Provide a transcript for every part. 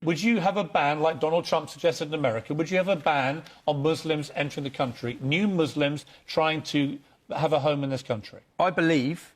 would you have a ban, like Donald Trump suggested in America, would you have a ban on Muslims entering the country, new Muslims trying to have a home in this country? I believe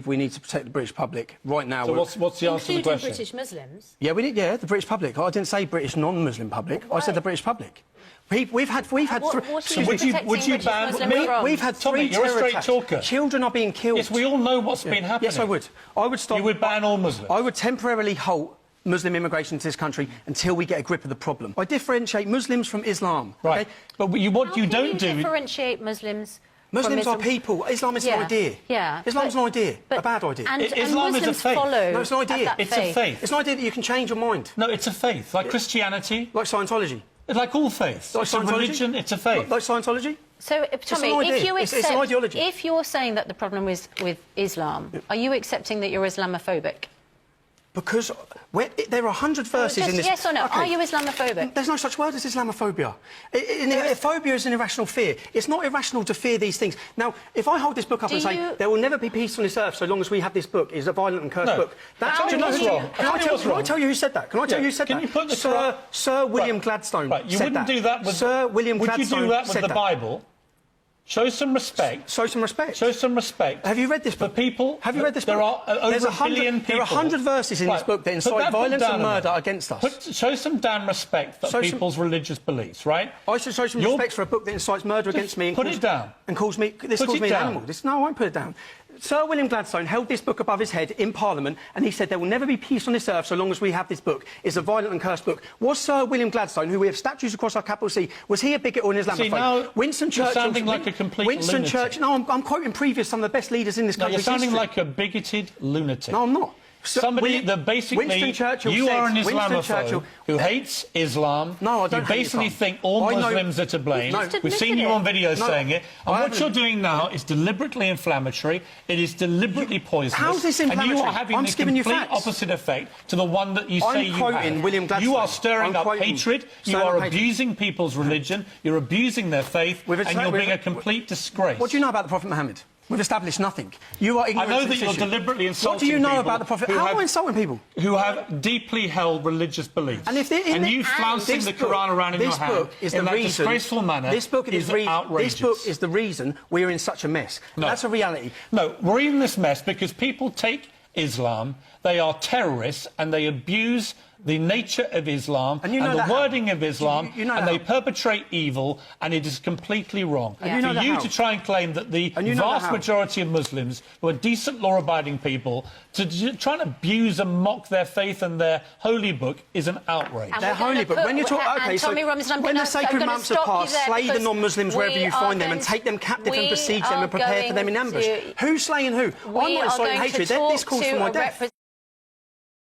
we need to protect the British public right now. So what's the answer to the question? British Muslims? Yeah, we need. Yeah, the British public. I didn't say British non-Muslim public. Right. I said the British public. We've had. What So would you ban? We've had Tommy, three you're a terror straight attacks. talker. Children are being killed. Yes, we all know what's been happening. Yes, I would. I would stop. You would ban all Muslims. I would temporarily halt Muslim immigration to this country until we get a grip of the problem. I differentiate Muslims from Islam. Right. Okay? But what you don't do. Differentiate Muslims. Muslims are people. Islam is an idea. Yeah. Islam's an idea. A bad idea. Islam is a faith. No, it's an idea. It's a faith. It's an idea that you can change your mind. No, it's a faith. Like Christianity. Like Scientology. Like all faiths. Like it's a religion, it's a faith. Like Scientology? So, Tommy, if you accept, it's an ideology. If you're saying that the problem is with Islam, are you accepting that you're Islamophobic? Because there are 100 verses in this... Yes or no? Okay. Are you Islamophobic? There's no such word as Islamophobia. Phobia is an irrational fear. It's not irrational to fear these things. Now, if I hold this book up and say, there will never be peace on this earth so long as we have this book, it's a violent and cursed book. That's wrong. Can I tell you who said that? Can I tell you who said that? Can you put Sir William Gladstone Right, you said wouldn't that. do that with... Sir William Would Gladstone you do that with the Bible? Show some respect. Show some respect. Show some respect. Have you read this book? For people... Have you read this book? There are over a billion people... There are 100 verses in this book that incite violence and murder against us. Show some damn respect for people's religious beliefs, right? I should show some respect for a book that incites murder against me and put it down. And calls me... This calls me an animal. No, I won't put it down. Sir William Gladstone held this book above his head in Parliament and he said there will never be peace on this earth so long as we have this book. It's a violent and cursed book. Was Sir William Gladstone, who we have statues across our capital city, was he a bigot or an Islamophobe? See, now Winston Churchill... You're sounding like a complete Winston lunatic. Churchill... No, I'm quoting some of the best leaders in this country's You're sounding history. like a bigoted lunatic. No, I'm not. Somebody that basically you are an Islamophobe who hates Islam. No, I don't. You basically think all Muslims are to blame. We've seen you on video saying it. And what you're doing now is deliberately inflammatory. It is deliberately poisonous. How's this inflammatory? And you are having the complete opposite effect to the one that you say you have. William Gladstone. You are stirring up hatred. You are abusing people's religion. You're abusing their faith. And you're being a complete disgrace. What do you know about the Prophet Muhammad? We've established nothing. You are ignorant. I know that you're deliberately insulting What do you know about the Prophet? How am I insulting people? Who have deeply held religious beliefs. And if you flouncing the Quran around in your hand in that disgraceful manner is outrageous. This book is the reason we're in such a mess. No. That's a reality. No, we're in this mess because people take Islam, they are terrorists, and they abuse the nature of Islam and the wording of Islam, and they perpetrate evil, and it is completely wrong. For you to try and claim that the vast majority of Muslims, who are decent, law-abiding people, to try and abuse and mock their faith and their holy book is an outrage. Their holy book. When you talk, okay, so when the sacred months have passed, slay the non-Muslims wherever you find them and take them captive and besiege them and prepare for them in ambush. Who's slaying who? I'm not inciting hatred. This calls for my death.